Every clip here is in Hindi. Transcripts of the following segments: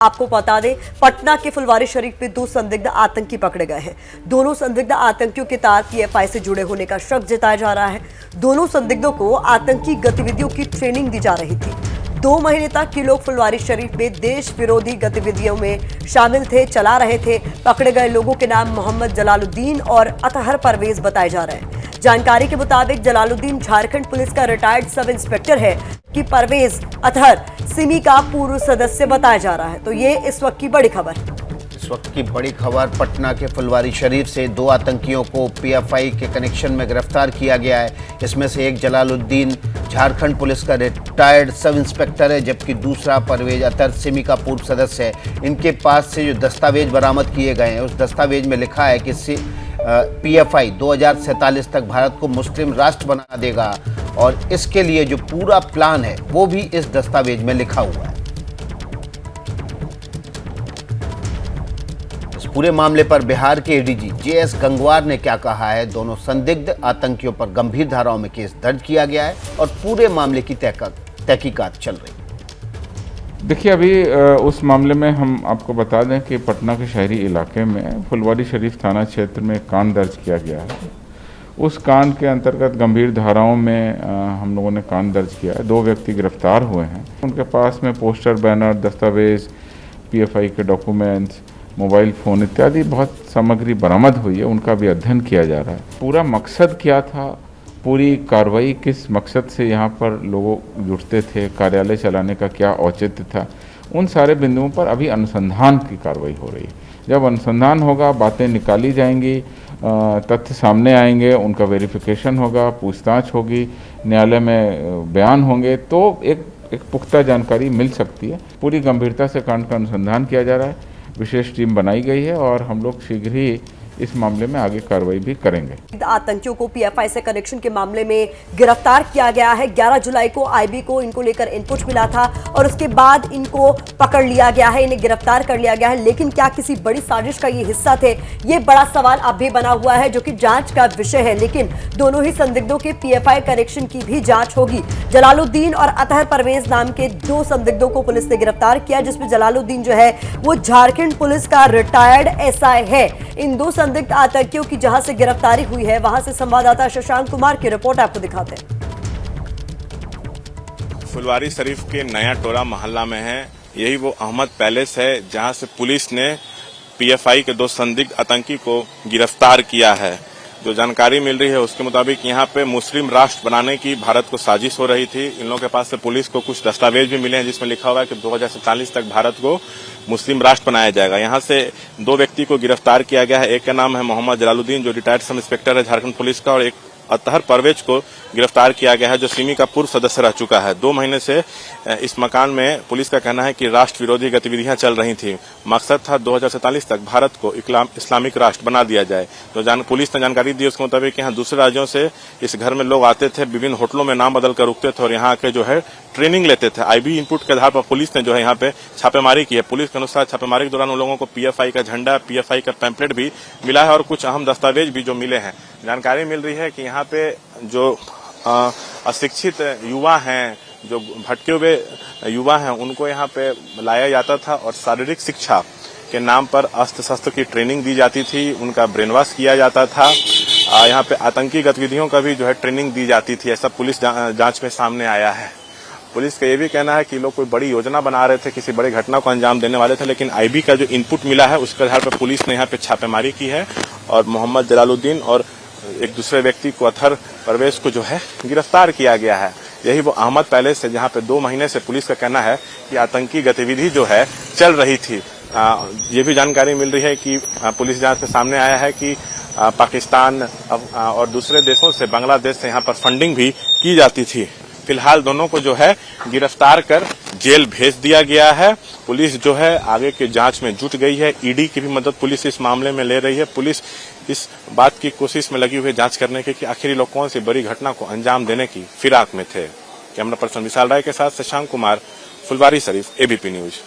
आपको बता दें, पटना के फुलवारी शरीफ में दो संदिग्ध आतंकी पकड़े गए हैं। दोनों संदिग्ध आतंकियों के तार पीएफआई से जुड़े होने का शक जताया जा रहा है। दोनों संदिग्धों को आतंकी गतिविधियों की ट्रेनिंग दी जा रही थी। 2 महीने तक ये लोग फुलवारी शरीफ में देश विरोधी गतिविधियों में शामिल थे, चला रहे थे। पकड़े गए लोगों के नाम मोहम्मद जलालुद्दीन और अतहर परवेज बताए जा रहे हैं। जानकारी के मुताबिक जलालुद्दीन झारखंड पुलिस का रिटायर्ड सब इंस्पेक्टर है कि परवेज अतहर सिमी का पूर्व सदस्य बताया जा रहा है। तो ये इस वक्त की बड़ी खबर। इस वक्त की बड़ी खबर, पटना के फुलवारी शरीफ से 2 आतंकियों को पीएफआई के कनेक्शन में गिरफ्तार किया गया है। इसमें से एक जलालुद्दीन झारखंड पुलिस का रिटायर्ड सब इंस्पेक्टर है, जबकि दूसरा परवेज अतहर सिमी का पूर्व सदस्य है। इनके पास से जो दस्तावेज बरामद किए गए हैं, उस दस्तावेज में लिखा है कि पीएफआई 2047 तक भारत को मुस्लिम राष्ट्र बना देगा, और इसके लिए जो पूरा प्लान है वो भी इस दस्तावेज में लिखा हुआ है। इस पूरे मामले पर बिहार के एडीजी जेएस गंगवार ने क्या कहा है। दोनों संदिग्ध आतंकियों पर गंभीर धाराओं में केस दर्ज किया गया है और पूरे मामले की तहकीकात चल रही है। देखिए, अभी उस मामले में हम आपको बता दें कि पटना के शहरी इलाके में फुलवारी शरीफ थाना क्षेत्र में कांड दर्ज किया गया है। उस कांड के अंतर्गत गंभीर धाराओं में हम लोगों ने कांड दर्ज किया है। 2 व्यक्ति गिरफ्तार हुए हैं। उनके पास में पोस्टर, बैनर, दस्तावेज, पीएफआई के डॉक्यूमेंट्स, मोबाइल फ़ोन इत्यादि बहुत सामग्री बरामद हुई है। उनका भी अध्ययन किया जा रहा है। पूरा मकसद क्या था, पूरी कार्रवाई किस मकसद से यहाँ पर लोग जुटते थे, कार्यालय चलाने का क्या औचित्य था, उन सारे बिंदुओं पर अभी अनुसंधान की कार्रवाई हो रही है। जब अनुसंधान होगा, बातें निकाली जाएंगी, तथ्य सामने आएंगे, उनका वेरिफिकेशन होगा, पूछताछ होगी, न्यायालय में बयान होंगे, तो एक पुख्ता जानकारी मिल सकती है। पूरी गंभीरता से कांड का अनुसंधान किया जा रहा है। विशेष टीम बनाई गई है और हम लोग शीघ्र ही इस मामले में आगे कार्रवाई भी करेंगे। आतंकियों को पीएफआई से कनेक्शन के मामले में गिरफ्तार किया गया है। 11 जुलाई को आईबी को इनको लेकर इनपुट मिला था और उसके बाद इनको पकड़ लिया गया है, इन्हें गिरफ्तार कर लिया गया है। लेकिन क्या किसी बड़ी साजिश का ये हिस्सा थे? ये बड़ा सवाल अब भी बना हुआ है, जो कि जांच का विषय है। लेकिन दोनों ही संदिग्धों के पीएफआई कनेक्शन की भी जांच होगी। जलालुद्दीन और अतहर परवेज नाम के 2 संदिग्धों को पुलिस ने गिरफ्तार किया, जिसमें जलालुद्दीन जो है वो झारखंड पुलिस का रिटायर्ड एसआई है। इन 2 संदिग्ध आतंकियों की जहां से गिरफ्तारी हुई है, वहां से संवाददाता शशांक कुमार की रिपोर्ट आपको दिखाते हैं। फुलवारी शरीफ के नया टोला मोहल्ला में है। यही वो अहमद पैलेस है जहां से पुलिस ने पीएफआई के 2 संदिग्ध आतंकी को गिरफ्तार किया है। जो जानकारी मिल रही है उसके मुताबिक यहाँ पे मुस्लिम राष्ट्र बनाने की भारत को साजिश हो रही थी। इन लोगों के पास से पुलिस को कुछ दस्तावेज भी मिले हैं जिसमें लिखा हुआ है कि 2047 तक भारत को मुस्लिम राष्ट्र बनाया जाएगा। यहाँ से 2 व्यक्ति को गिरफ्तार किया गया है। एक का नाम है मोहम्मद जलालुद्दीन, जो रिटायर्ड सब इंस्पेक्टर है झारखंड पुलिस का, और एक अतहर परवेज को गिरफ्तार किया गया है, जो सिमी का पूर्व सदस्य रह चुका है। 2 महीने से इस मकान में पुलिस का कहना है कि राष्ट्र विरोधी गतिविधियां चल रही थी। मकसद था 2047 तक भारत को इस्लामिक राष्ट्र बना दिया जाए। तो पुलिस ने जानकारी दी उसके मुताबिक यहाँ दूसरे राज्यों से इस घर में लोग आते थे, विभिन्न होटलों में नाम बदल कर रुकते थे और यहाँ के जो है ट्रेनिंग लेते थे। आईबी इनपुट के आधार पर पुलिस ने जो है यहाँ पे छापेमारी की है। पुलिस के अनुसार छापेमारी के दौरान उन लोगों को पीएफआई का झंडा, पीएफआई का पैम्पलेट भी मिला है और कुछ अहम दस्तावेज भी जो मिले हैं। जानकारी मिल रही है कि यहाँ पे जो अशिक्षित युवा हैं, जो भटके हुए युवा हैं, उनको यहाँ पे लाया जाता था और शारीरिक शिक्षा के नाम पर अस्त्र शस्त्र की ट्रेनिंग दी जाती थी। उनका ब्रेन वॉश किया जाता था। यहाँ पे आतंकी गतिविधियों का भी जो है ट्रेनिंग दी जाती थी। ऐसा पुलिस जांच में सामने आया है। पुलिस का ये भी कहना है कि लोग कोई बड़ी योजना बना रहे थे, किसी बड़ी घटना को अंजाम देने वाले थे, लेकिन आईबी का जो इनपुट मिला है उसके आधार पर पुलिस ने यहाँ पे छापेमारी की है और मोहम्मद जलालुद्दीन और एक दूसरे व्यक्ति को, अतहर परवेज को जो है गिरफ्तार किया गया है। यही वो अहमद पैलेस है जहाँ पे 2 महीने से पुलिस का कहना है कि आतंकी गतिविधि जो है चल रही थी। ये भी जानकारी मिल रही है कि पुलिस जांच में सामने आया है कि पाकिस्तान और दूसरे देशों से, बांग्लादेश से यहाँ पर फंडिंग भी की जाती थी। फिलहाल दोनों को जो है गिरफ्तार कर जेल भेज दिया गया है। पुलिस जो है आगे की जांच में जुट गई है। ईडी की भी मदद पुलिस इस मामले में ले रही है। पुलिस इस बात की कोशिश में लगी हुई है जांच करने की कि आखिर लोग कौन सी बड़ी घटना को अंजाम देने की फिराक में थे। कैमरा पर्सन विशाल राय के साथ शशांक कुमार, फुलवारी शरीफ, एबीपी न्यूज।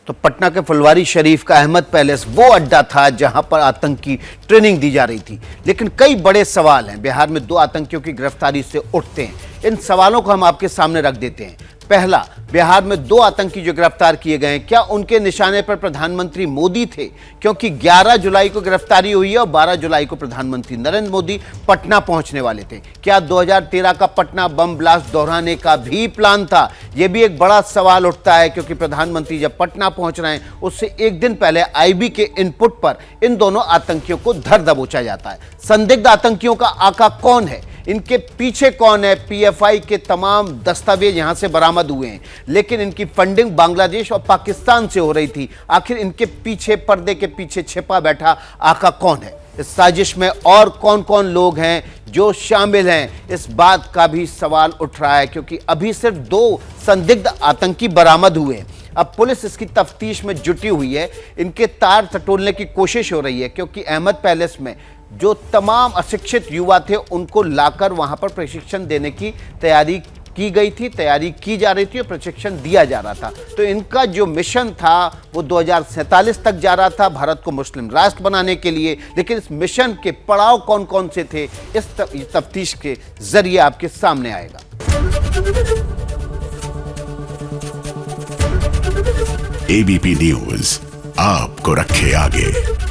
तो पटना के फुलवारी शरीफ का अहमद पैलेस वो अड्डा था जहां पर आतंकी ट्रेनिंग दी जा रही थी। लेकिन कई बड़े सवाल हैं बिहार में 2 आतंकियों की गिरफ्तारी से उठते हैं। इन सवालों को हम आपके सामने रख देते हैं। पहला, बिहार में 2 आतंकी जो गिरफ्तार किए गए हैं, क्या उनके निशाने पर प्रधानमंत्री मोदी थे? क्योंकि 11 जुलाई को गिरफ्तारी हुई है और 12 जुलाई को प्रधानमंत्री नरेंद्र मोदी पटना पहुंचने वाले थे। क्या 2013 का पटना बम ब्लास्ट दोहराने का भी प्लान था? यह भी एक बड़ा सवाल उठता है, क्योंकि प्रधानमंत्री जब पटना पहुंच रहे हैं उससे एक दिन पहले आईबी के इनपुट पर इन दोनों आतंकियों को धर दबोचा जाता है। संदिग्ध आतंकियों का आका कौन है, इनके पीछे कौन है? पीएफआई के तमाम दस्तावेज यहां से बरामद हुए हैं, लेकिन इनकी फंडिंग बांग्लादेश और पाकिस्तान से हो रही थी। आखिर इनके पीछे, पर्दे के पीछे छिपा बैठा आका कौन है? इस साजिश में और कौन कौन लोग हैं जो शामिल हैं, इस बात का भी सवाल उठ रहा है, क्योंकि अभी सिर्फ 2 संदिग्ध आतंकी बरामद हुए हैं। अब पुलिस इसकी तफ्तीश में जुटी हुई है। इनके तार टटोलने की कोशिश हो रही है, क्योंकि अहमद पैलेस में जो तमाम अशिक्षित युवा थे उनको लाकर वहां पर प्रशिक्षण देने की तैयारी की गई थी, तैयारी की जा रही थी और प्रशिक्षण दिया जा रहा था। तो इनका जो मिशन था वो 2047 तक जा रहा था, भारत को मुस्लिम राष्ट्र बनाने के लिए। लेकिन इस मिशन के पड़ाव कौन कौन से थे, इस तफ्तीश के जरिए आपके सामने आएगा। एबीपी न्यूज आपको रखे आगे।